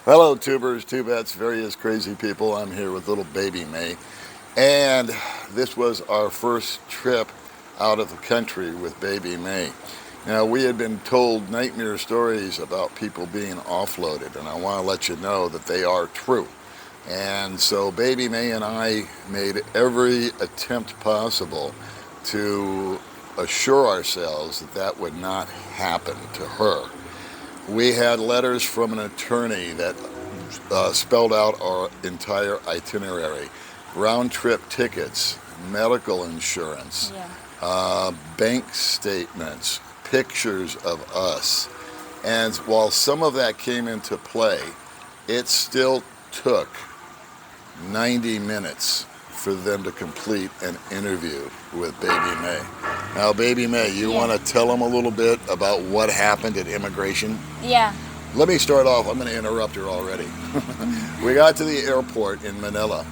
Hello, tubers, tubettes, various crazy people. I'm here with little baby May. And this was our first trip out of the country with baby May. Now, we had been told nightmare stories about people being offloaded, and I want to let you know that they are true. And so baby May and I made every attempt possible to assure ourselves that that would not happen to her. We had letters from an attorney that spelled out our entire itinerary, round trip tickets, medical insurance, Yeah. bank statements, pictures of us. And while some of that came into play, it still took 90 minutes for them to complete an interview with baby May. Now, baby May, you Yeah. want to tell them a little bit about what happened at immigration? Yeah. Let me start off. I'm going to interrupt her already. We got to the airport in Manila,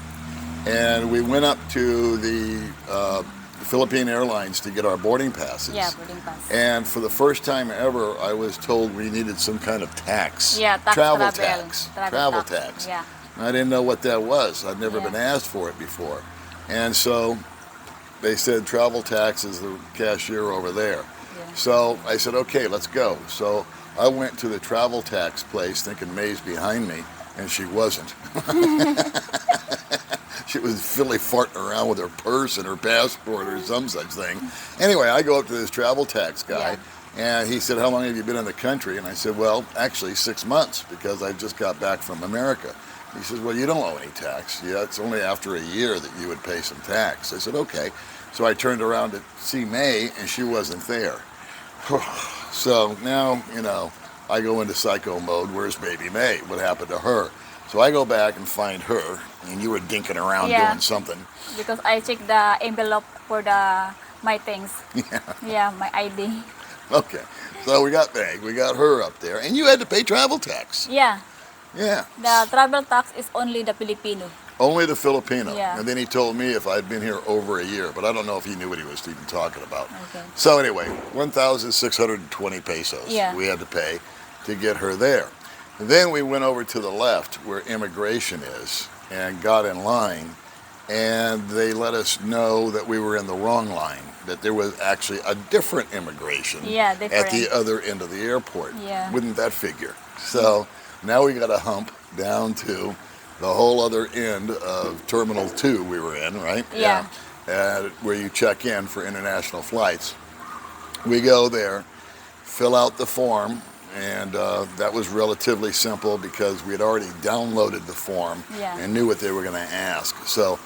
and we went up to the Philippine Airlines to get our boarding passes. Yeah, boarding pass. And for the first time ever, I was told we needed some kind of tax. Yeah, tax travel travel. tax. Travel tax. Yeah. I didn't know what that was. I'd never Yeah. been asked for it before. And so they said travel tax is the cashier over there. Yeah. So I said, okay, let's go. So I went to the travel tax place thinking May's behind me, and she wasn't. She was filly farting around with her purse and her passport or some such thing. Anyway, I go up to this travel tax guy, and he said, how long have you been in the country? And I said, well, actually 6 months, because I just got back from America. He says, well, you don't owe any tax. Yeah, it's only after a year that you would pay some tax. I said, okay. So I turned around to see May, and she wasn't there. So now, I go into psycho mode. Where's baby May? What happened to her? So I go back and find her, and you were dinking around Yeah. doing something. Because I checked the envelope for my things. Yeah. Yeah, my ID. Okay. So we got May. We got her up there, and you had to pay travel tax. Yeah. Yeah. The travel tax is only the Filipino. Only the Filipino. Yeah. And then he told me if I'd been here over a year, but I don't know if he knew what he was even talking about. Okay. So anyway, 1,620 pesos Yeah. we had to pay to get her there. Then we went over to the left where immigration is and got in line, and they let us know that we were in the wrong line, that there was actually a different immigration Yeah, at different. the other end of the airport. Yeah. Wouldn't that figure? So now we got to hump down to the whole other end of Terminal 2 we were in, right? Yeah. Where you check in for international flights. We go there, fill out the form, and that was relatively simple because we had already downloaded the form Yeah. and knew what they were going to ask. So,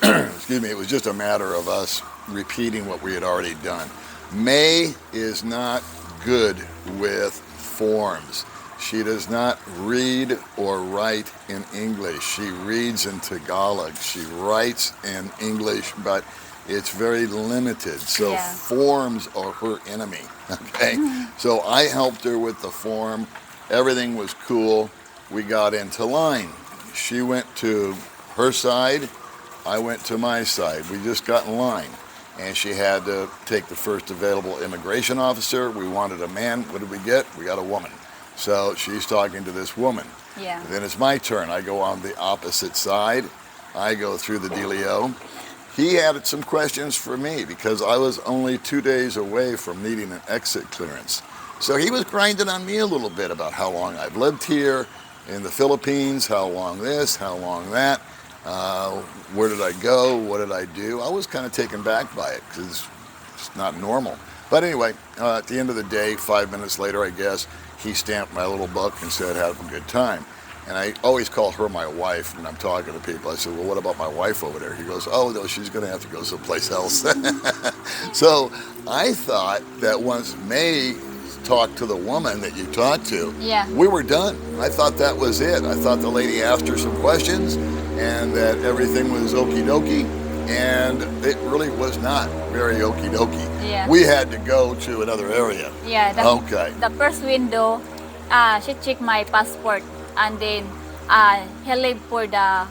excuse me, it was just a matter of us repeating what we had already done. May is not good with forms. She does not read or write in English. She reads in Tagalog. She writes in English, but it's very limited. So Yeah. forms are her enemy. Okay? So I helped her with the form. Everything was cool. We got into line. She went to her side. I went to my side. We just got in line. And she had to take the first available immigration officer. We wanted a man. What did we get? We got a woman. So she's talking to this woman. Yeah. Then it's my turn. I go on the opposite side. I go through the dealio. He had some questions for me because I was only 2 days away from needing an exit clearance. So he was grinding on me a little bit about how long I've lived here in the Philippines, how long this, how long that, where did I go, what did I do. I was kind of taken back by it because it's not normal. But anyway, at the end of the day, 5 minutes later, I guess, he stamped my little book and said, have a good time. And I always call her my wife when I'm talking to people. I said, well, what about my wife over there? He goes, oh, no, she's going to have to go someplace else. So I thought that once May talked to the woman that you talked to, Yeah. we were done. I thought that was it. I thought the lady asked her some questions and that everything was okie dokie. And it really was not very okie dokie. Yeah. We had to go to another area. Yeah. Okay. The first window, she checked my passport, and then he leave for the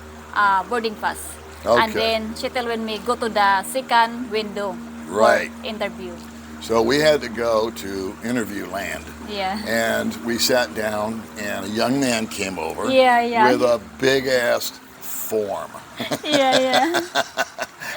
boarding pass. Okay. And then she tell when me go to the second window Right. for interview. So we had to go to interview land. Yeah. And we sat down, and a young man came over Yeah, yeah. with a big ass form. Yeah, yeah.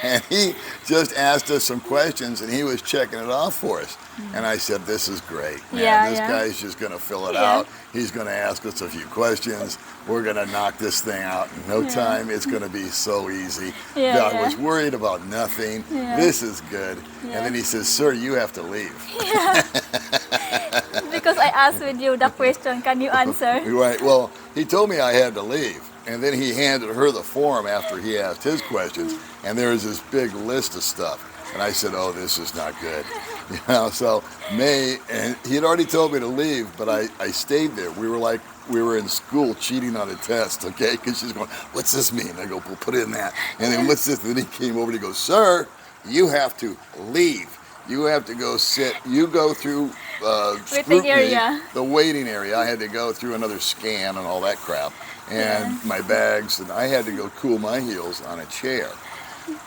And he just asked us some questions, and he was checking it off for us. And I said, this is great, man. Yeah, This yeah. guy's just going to fill it Yeah. out. He's going to ask us a few questions. We're going to knock this thing out in no Yeah. time. It's going to be so easy. Yeah, I yeah. was worried about nothing. Yeah. This is good. Yeah. And then he says, sir, you have to leave. Yeah. Because I asked with you the question, can you answer? Right. Well, he told me I had to leave. And then he handed her the form after he asked his questions. And there was this big list of stuff. And I said, oh, this is not good. So May, and he had already told me to leave, but I stayed there. We were in school cheating on a test, okay? Because she's going, what's this mean? I go, well, put in that. And then what's this? And then he came over and he goes, sir, you have to leave. You have to go sit. You go through scrutiny, area. the waiting area. I had to go through another scan and all that crap. And my bags, and I had to go cool my heels on a chair.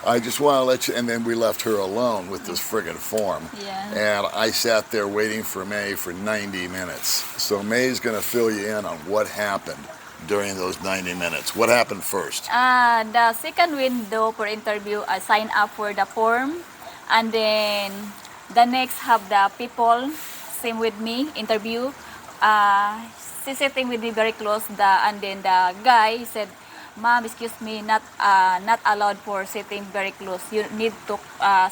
I just want to let you, and then we left her alone with this friggin' form. Yeah. And I sat there waiting for May for 90 minutes. So May's going to fill you in on what happened during those 90 minutes. What happened first? The second window for interview, I sign up for the form, and then the next have the people same with me interview. She's sitting with me very close. And then the guy said, "Ma'am, excuse me, not allowed for sitting very close. You need to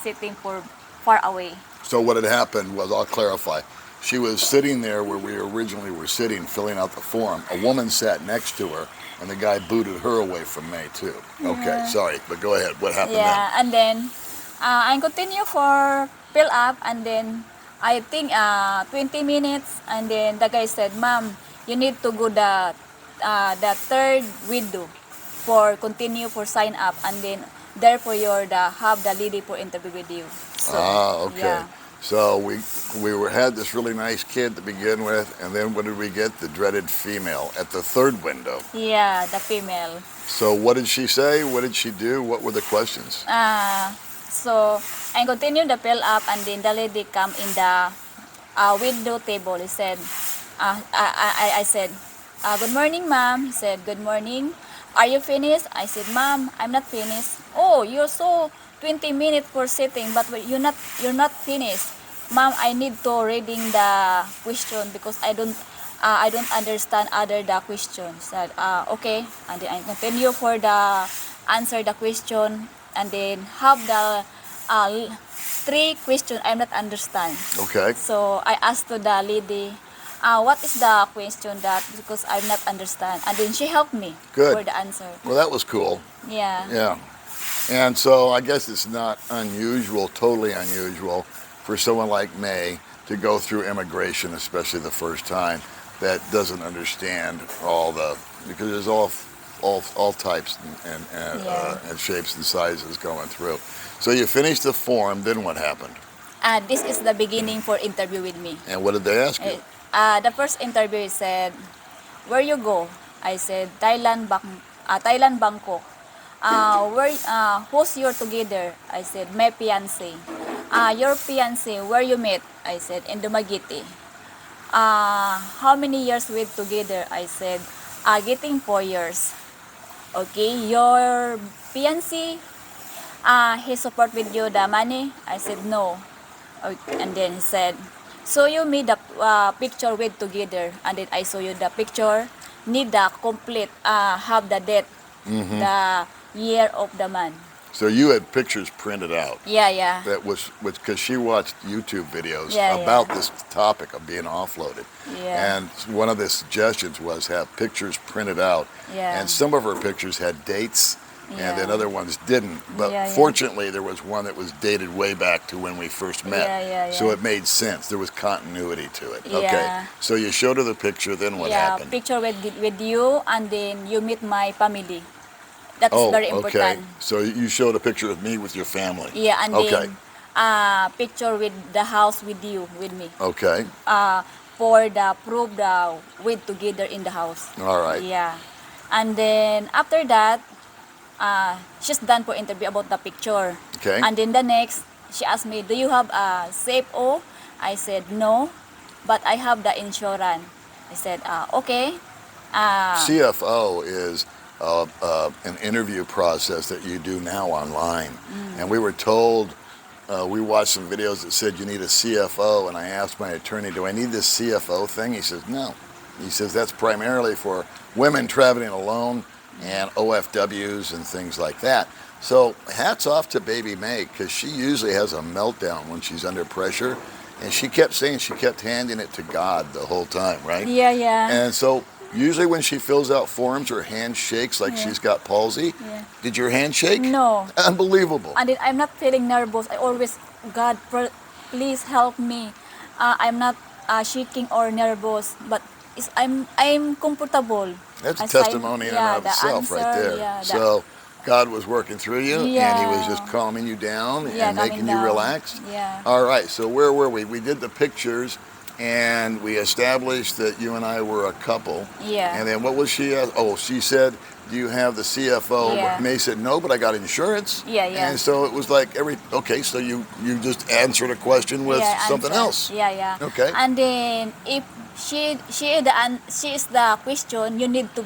sitting for far away." So what had happened was, I'll clarify. She was sitting there where we originally were sitting, filling out the form. A woman sat next to her, and the guy booted her away from May too. Okay, sorry, but go ahead. What happened then? Yeah, and then I continue for fill up, and then I think 20 minutes, and then the guy said, "Ma'am, you need to go the third window for continue for sign up, and then therefore have the lady for interview with you." So, Okay. Yeah. So we had this really nice kid to begin with, and then what did we get? The dreaded female at the third window. Yeah, the female. So what did she say? What did she do? What were the questions? So I continue the fill up, and then the lady come in the window table. He said, I said, "Good morning, ma'am." He said, "Good morning. Are you finished?" I said, "Ma'am, I'm not finished." "Oh, you're so 20 minutes for sitting, but you're not finished." "Ma'am, I need to reading the question because I don't understand other the question." Said, "Okay." And then I continue for the answer the question, and then have the 3 question I'm not understand. Okay. So I asked to the lady, what is the question that because I'm not understand, and then she helped me Good. for the answer. Well, that was cool. Yeah. Yeah. And so I guess it's not unusual, totally unusual, for someone like May to go through immigration, especially the first time, that doesn't understand because there's all types and shapes and sizes going through. So you finished the form, then what happened? This is the beginning for interview with me. And what did they ask you? The first interview said, "Where you go?" I said, Thailand, Bangkok." Who's your together?" I said, "My fiance." "Your fiance, where you met?" I said, "In Dumaguete." "How many years with together?" I said, "Getting 4 years." "Okay, your fiance, he support with you the money?" I said, "No." Okay, and then he said, "So you made the picture with together," and then I show you the picture. Need the complete have the date, the year of the man. So you had pictures printed out. Yeah. That was because she watched YouTube videos Yeah, about yeah. this topic of being offloaded. Yeah. And one of the suggestions was have pictures printed out. Yeah. And some of her pictures had dates, and then Yeah. other ones didn't. But Yeah. fortunately, there was one that was dated way back to when we first met. Yeah. So it made sense. There was continuity to it. Yeah. Okay. So you showed her the picture, then what happened? Picture with you, and then you meet my family. That's Oh, very okay. important. So you showed a picture of me with your family. Yeah, and Okay. then picture with the house with you, with me. Okay. For the proof the with together in the house. All right. Yeah. And then after that, she's done for interview about the picture. Okay. And then the next, she asked me, "Do you have a CFO?" I said, "No." but I have the insurance. I said, okay. CFO is an interview process that you do now online. And we were told, we watched some videos that said you need a CFO, and I asked my attorney, do I need this CFO thing? He says, no. He says that's primarily for women traveling alone and OFWs and things like that. So hats off to Baby May, because she usually has a meltdown when she's under pressure. And she kept saying she kept handing it to God the whole time, right? Yeah, yeah. And so usually when she fills out forms, her hand shakes like she's got palsy. Yeah. Did your hand shake? No. Unbelievable. And then I'm not feeling nervous. I always, God, please help me. I'm not shaking or nervous, but I'm comfortable. That's a As I- testimony in and yeah, of the itself right answer, there. yeah, So God was working through you, and He was Yeah. just calming you down Yeah, and making calming you down. relaxed. Yeah. All right, so where were we? We did the pictures, and we established that you and I were a couple. Yeah. And then what was she? Oh, she said, do you have the CFO? Yeah. May said, no, but I got insurance. Yeah, yeah. And so it was like okay, so you just answered a question with Yeah, something answer. else. Yeah, yeah. Okay. And then if she is the question, you need to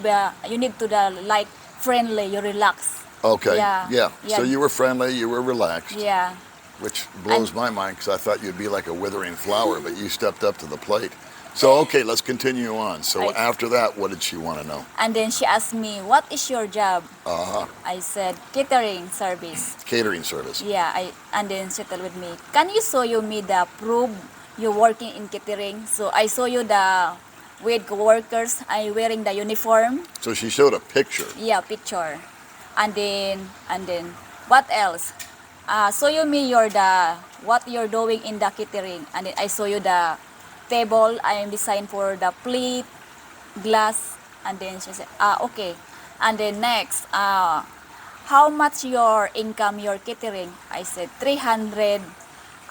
like friendly, you relax. Okay. Yeah. Yeah. Yeah. So you were friendly, you were relaxed. Yeah. Which blows my mind, because I thought you'd be like a withering flower, but you stepped up to the plate. So, okay, let's continue on. So after that, what did she want to know? And then she asked me, "What is your job?" Uh-huh. I said, "Catering service." Catering service. Yeah. And then she told with me, "Can you show me the proof you're working in catering?" So I saw you the with coworkers. I wearing the uniform. So she showed a picture. Yeah, picture. And then what else? Show me what you're doing in the catering. And then I saw you the table I am designed for the plate, glass. And then she said, okay. And then next, how much your income, your catering? I said 300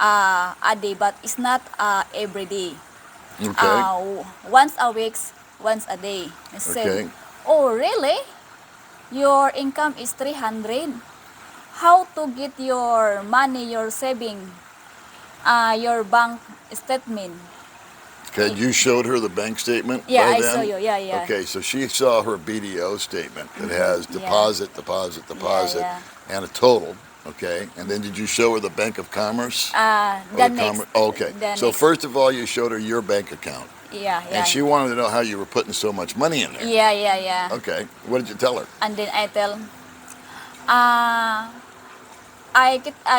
a day, but it's not every day. Okay. Once a week, once a day. I said, Okay. oh really? Your income is 300? How to get your money, your saving, your bank statement? Okay, you showed her the bank statement Yeah, by I then? saw you. Yeah, yeah. Okay, so she saw her BDO statement that has Yeah. deposit, deposit, deposit, yeah. and a total. Okay, and then did you show her the Bank of Commerce? The next. Okay, the so next. first of all, you showed her your bank account. Yeah, yeah. And she wanted to know how you were putting so much money in there. Yeah, yeah, yeah. Okay, what did you tell her? And then I tell, I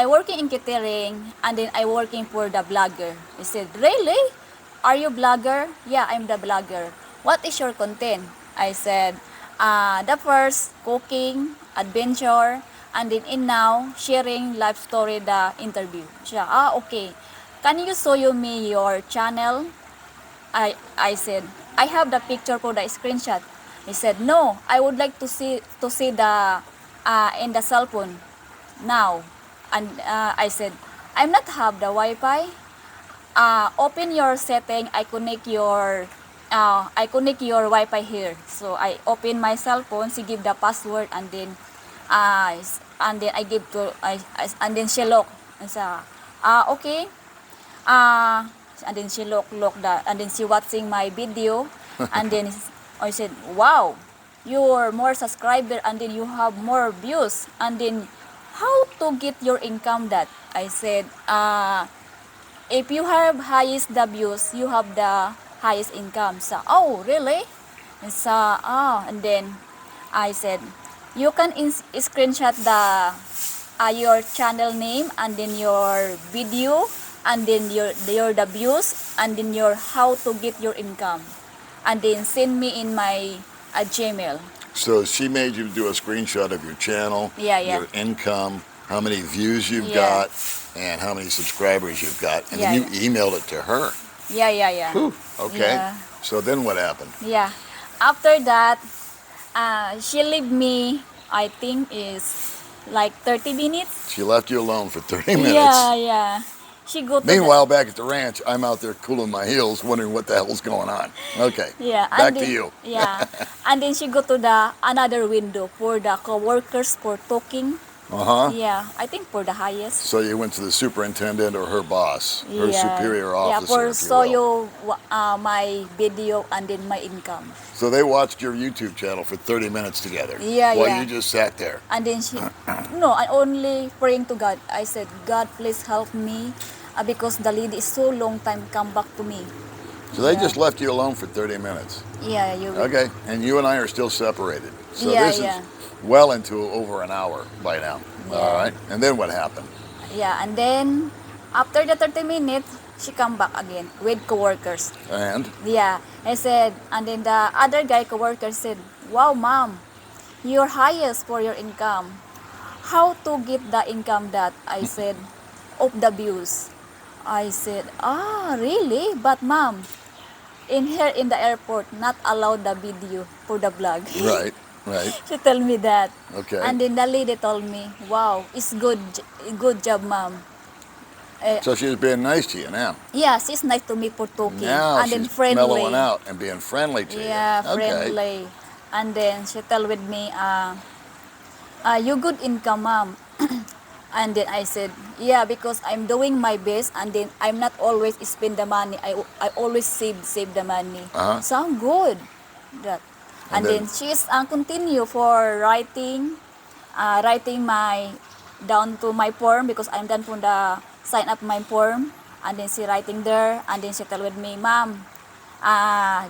working in catering, and then I working for the blogger. He said, really? Are you blogger? Yeah, I'm the blogger. What is your content? I said, the first cooking, adventure, and then in now sharing life story, the interview. Siya, okay. Can you show me your channel? I said, I have the picture for the screenshot. He said, no, I would like to see the in the cell phone now. And I said, I'm not have the Wi-Fi. Open your setting. I connect your Wi-Fi here. So I open my cell phone. She give the password, and then I give to and then she look and say, okay. And then she look that, and then she watching my video, and then I said, wow, you're more subscriber, and then you have more views, and then how to get your income that? I said, if you have highest the views, you have the highest income. So, oh, really? And so, and then I said, you can screenshot your channel name, and then your video, and then your the views, and then your how to get your income, and then send me in my Gmail. So she made you do a screenshot of your channel, Yeah, yeah. your income, how many views you've Yeah. got, and how many subscribers you've got, and Yeah, then you emailed it to her. Yeah, yeah, yeah. Whew, okay. Yeah. So then what happened? Yeah. After that, she leave me, I think is like 30 minutes. She left you alone for 30 minutes. Yeah, yeah. She go to Meanwhile, back at the ranch, I'm out there cooling my heels, wondering what the hell's going on. Okay. yeah, Back and to then, you. Yeah. And then she go to the another window for the co-workers for talking. Yeah, I think for the highest. So you went to the superintendent or her boss, her Yeah, superior yeah, officer, for if you so will. you my video and then my income. So they watched your YouTube channel for 30 minutes together Yeah, while you yeah. just sat there. And then she, no, I only praying to God. I said, God, please help me, because the lady is so long time come back to me. So they Yeah, just left you alone for 30 minutes. yeah, you. Okay, and you and I are still separated. So Yeah, this is yeah, well into over an hour by now. All yeah, right, and then what happened? yeah. And then after the 30 minutes, she come back again with coworkers. And Yeah, I said, and then the other guy coworker said, "Wow, mom, you're highest for your income. How to get the income that?" I said, "Of the views." I said, really? But mom, in here in the airport, not allowed the video for the vlog. right, right, She told me that. okay. And then the lady told me, wow, it's good job, mom. Eh, So she's being nice to you now. yeah, she's nice to me for talking. Now And then she's mellowing friendly. out and being friendly to you. Yeah, Okay. friendly. And then she tell with me, you good income, mom. And then I said, yeah, because I'm doing my best, and then I'm not always spend the money. I always save the money. Uh huh. So I'm good. That. And And then then she's continue for writing my down to my form, because I'm done for the sign up my form. And then she writing there, and then she tell with me, mom,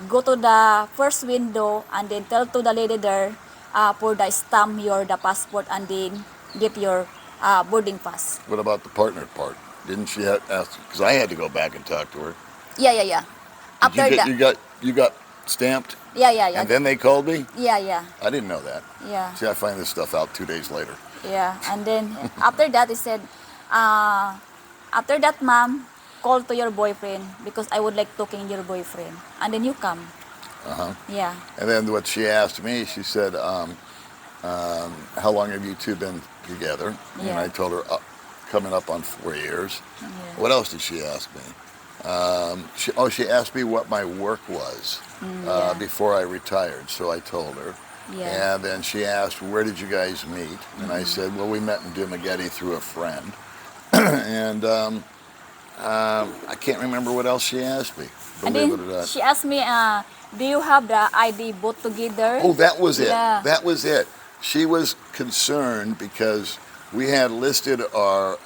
go to the first window and then tell to the lady there, for the stamp your the passport, and then get your boarding pass. what about the partner part? Didn't she have ask? Because I had to go back and talk to her. Yeah, yeah, yeah. Did you After get that, you got stamped? yeah, yeah, yeah, And then they called me? yeah, yeah, I didn't know that. yeah, See, I find this stuff out 2 days later. yeah. And then after that, he said, after that, mom, call to your boyfriend, because I would like talking your boyfriend, and then you come. Yeah, And then what she asked me, she said, how long have you two been together? And yeah, I told her, coming up on 4 years. yeah, What else did she ask me? She asked me what my work was yeah, before I retired. So I told her. yeah, And then she asked, where did you guys meet? And I said, well, we met in Dumaguete through a friend. And I can't remember what else she asked me, and believe it then or not. she asked me, do you have the ID both together? Oh, that was it. Yeah, That was it. She was concerned because we had listed our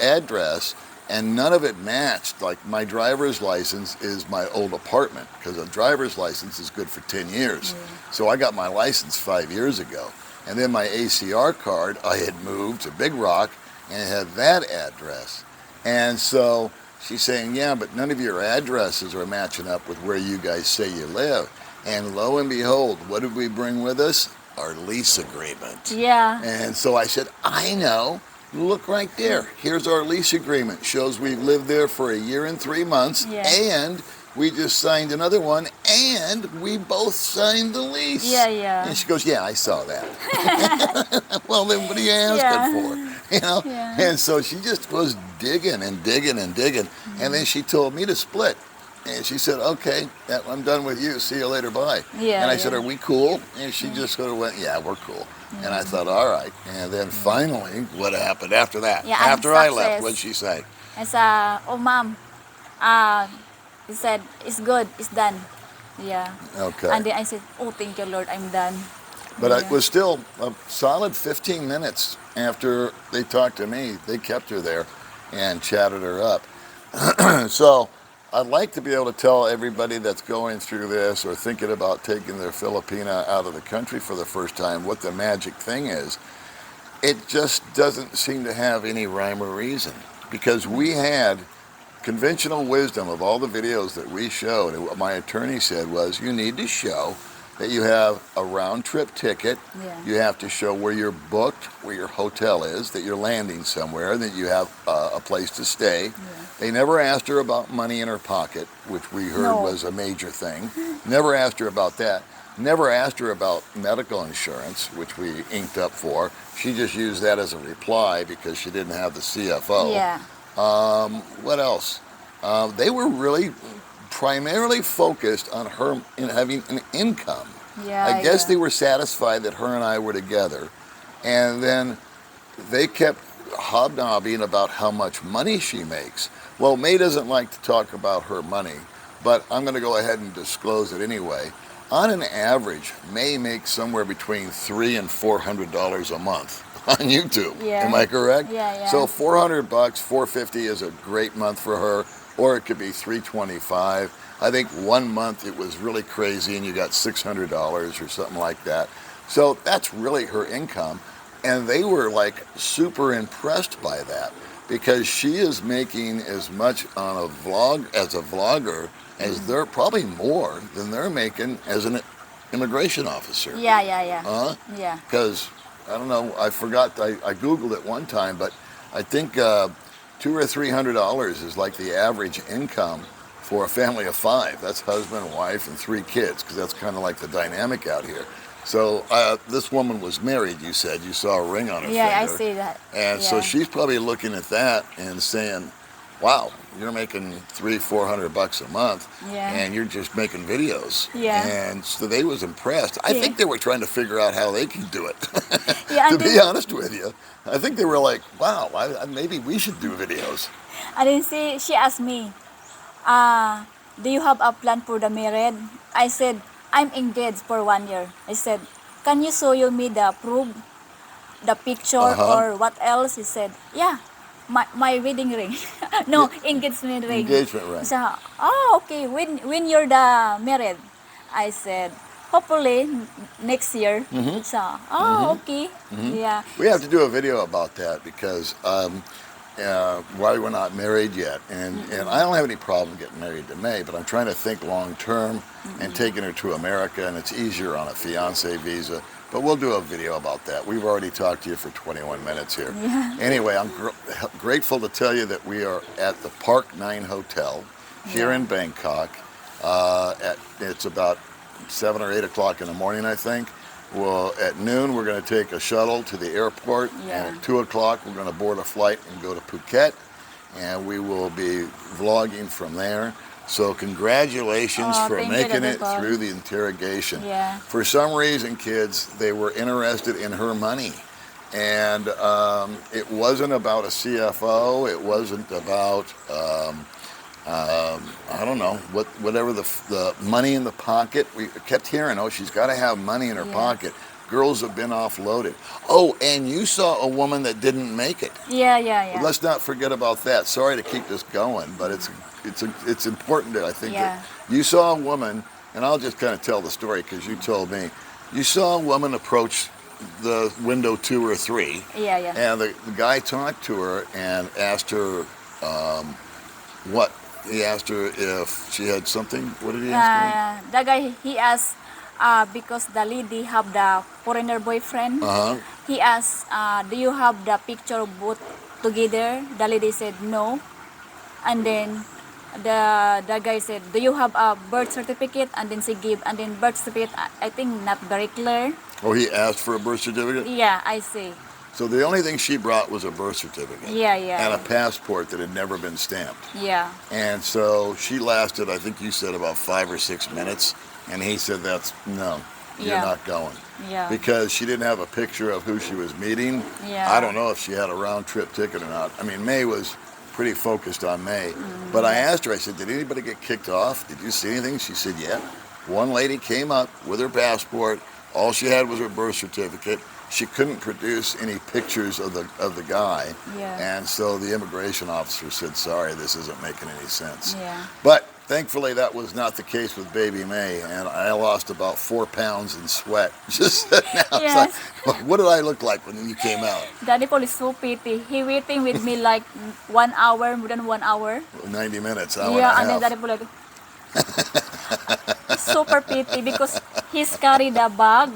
address, and none of it matched. Like, my driver's license is my old apartment, because a driver's license is good for 10 years. So I got my license 5 years ago. And then my ACR card, I had moved to Big Rock, and it had that address. And so she's saying, yeah, but none of your addresses are matching up with where you guys say you live. And lo and behold, what did we bring with us? Our lease agreement. yeah, And so I said, I know. Look right there. Here's our lease agreement. Shows we've lived there for 1 year and 3 months. Yeah. And we just signed another one. And we both signed the lease. yeah, yeah. And she goes, yeah, I saw that. Well, then what are you asking Yeah. for? You know? Yeah. And so she just was digging and digging and digging. And then she told me to split. And she said, okay, I'm done with you. See you later, bye. Yeah, And I said, yeah. are we cool? And she just sort of went, yeah, we're cool. And I thought, all right. And then finally, what happened after that? Yeah, I'm After I left, success. what'd she say? I said, oh mom, he said, it's good, it's done. Yeah. Okay. And then I said, oh, thank you, Lord, I'm done. But Yeah. it was still a solid 15 minutes after they talked to me. They kept her there and chatted her up. So I'd like to be able to tell everybody that's going through this or thinking about taking their Filipina out of the country for the first time what the magic thing is. It just doesn't seem to have any rhyme or reason, because we had conventional wisdom of all the videos that we showed, and what my attorney said was, you need to show that you have a round-trip ticket. Yeah. You have to show where you're booked, where your hotel is, that you're landing somewhere, that you have a place to stay. Yeah. They never asked her about money in her pocket, which we heard No. was a major thing. Never asked her about that. Never asked her about medical insurance, which we inked up for. She just used that as a reply because she didn't have the CFO. Yeah. What else? They were really primarily focused on her in having an income. Yeah. I guess yeah. they were satisfied that her and I were together. And then they kept hobnobbing about how much money she makes. Well, May doesn't like to talk about her money, but I'm going to go ahead and disclose it anyway. On an average, May makes somewhere between $300 and $400 a month on YouTube. Yeah. Am I correct? Yeah. So $400, $450 is a great month for her, or it could be $325. I think 1 month it was really crazy and you got $600 or something like that. So that's really her income. And they were like super impressed by that because she is making as much on a vlog as a vlogger as they're probably more than they're making as an immigration officer. Yeah. Yeah. Because I don't know, I forgot, I Googled it one time, but I think $200 or $300 is like the average income for a family of 5. That's husband, wife, and 3 kids, because that's kind of like the dynamic out here. So this woman was married, you said. You saw a ring on her finger. Yeah, I see that. And so she's probably looking at that and saying, wow, you're making $300-400 a month, and you're just making videos. Yeah. And so they was impressed. I think they were trying to figure out how they can do it. Yeah, To be honest with you, I think they were like, wow, maybe we should do videos. And then she asked me, do you have a plan for the married? I said, I'm engaged for 1 year. I said, can you show me the proof, the picture, or what else? He said, yeah, my wedding ring. No, engagement ring. Engagement ring. So, oh, okay, when you're the married? I said, hopefully next year. So, okay. Yeah. We have to do a video about that because why we're not married yet. And I don't have any problem getting married to May, but I'm trying to think long term and taking her to America, and it's easier on a fiance visa. But we'll do a video about that. We've already talked to you for 21 minutes here. Yeah. Anyway, I'm grateful to tell you that we are at the Park 9 Hotel here in Bangkok. It's about 7 or 8 o'clock in the morning, I think. Well, at noon, we're going to take a shuttle to the airport, and at 2 o'clock, we're going to board a flight and go to Phuket, and we will be vlogging from there. So congratulations for making it through the interrogation. Yeah. For some reason, kids, they were interested in her money. And it wasn't about a CFO. It wasn't about, I don't know, whatever the money in the pocket. We kept hearing, oh, she's got to have money in her pocket. Girls have been offloaded. Oh, and you saw a woman that didn't make it. Yeah. Well, let's not forget about that. Sorry to keep this going, but it's important that I think that you saw a woman, and I'll just kind of tell the story because you told me. You saw a woman approach the window 2 or 3. Yeah. And the guy talked to her and asked her what? He asked her if she had something. What did he ask her? The guy, he asked, because the lady have the foreigner boyfriend. He asked, do you have the picture both together? The lady said no. And then the guy said, do you have a birth certificate? And then she gave, and then birth certificate, I think not very clear. Oh, he asked for a birth certificate? Yeah, I see. So the only thing she brought was a birth certificate. Yeah. And a passport that had never been stamped. Yeah. And so she lasted, I think you said about 5 or 6 minutes. And he said, no, you're not going. Yeah. Because she didn't have a picture of who she was meeting. Yeah. I don't know if she had a round trip ticket or not. I mean, May was pretty focused on May. But I asked her, I said, did anybody get kicked off? Did you see anything? She said, yeah. One lady came up with her passport. All she had was her birth certificate. She couldn't produce any pictures of the guy. And so the immigration officer said, sorry, this isn't making any sense. But thankfully that was not the case with baby May, and I lost about 4 pounds in sweat just sitting outside. What did I look like when you came out? Daddy Paul is so pity. He waiting with me like 1 hour, more than 1 hour. 90 minutes, hour and a half. And then Daddy Paul like super pity because he's carry the bag,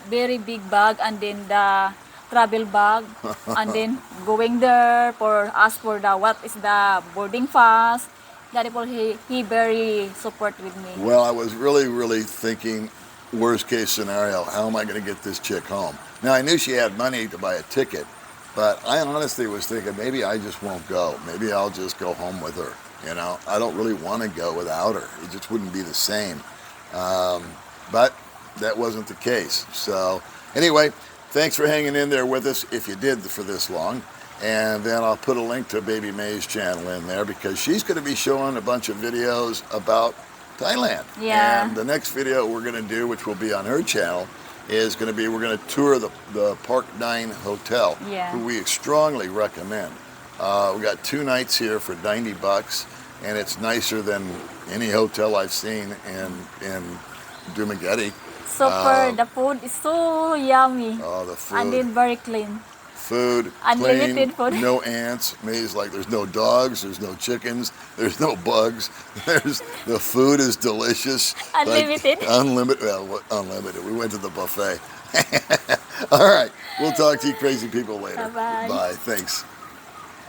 very big bag, and then the travel bag, and then going there for ask for the what is the boarding pass. Daddy Paul, he very support with me. Well, I was really thinking worst case scenario, how am I going to get this chick home? Now I knew she had money to buy a ticket, but I honestly was thinking maybe I just won't go. Maybe I'll just go home with her. You know, I don't really want to go without her. It just wouldn't be the same. But that wasn't the case. So anyway, thanks for hanging in there with us if you did for this long. And then I'll put a link to Baby May's channel in there because she's going to be showing a bunch of videos about Thailand. Yeah. And the next video we're going to do, which will be on her channel, is going to be we're going to tour the Park 9 Hotel, Yeah. who we strongly recommend. We got 2 nights here for $90, and it's nicer than any hotel I've seen in Dumaguete. Super. The food is so yummy. Oh, the food. And then very clean. Food, Unlimited clean, food. no ants. May's like there's no dogs, there's no chickens, there's no bugs. The food is delicious. Unlimited. Like, unlimited. Well, unlimited. We went to the buffet. All right, we'll talk to you crazy people later. Bye-bye. Bye. Thanks.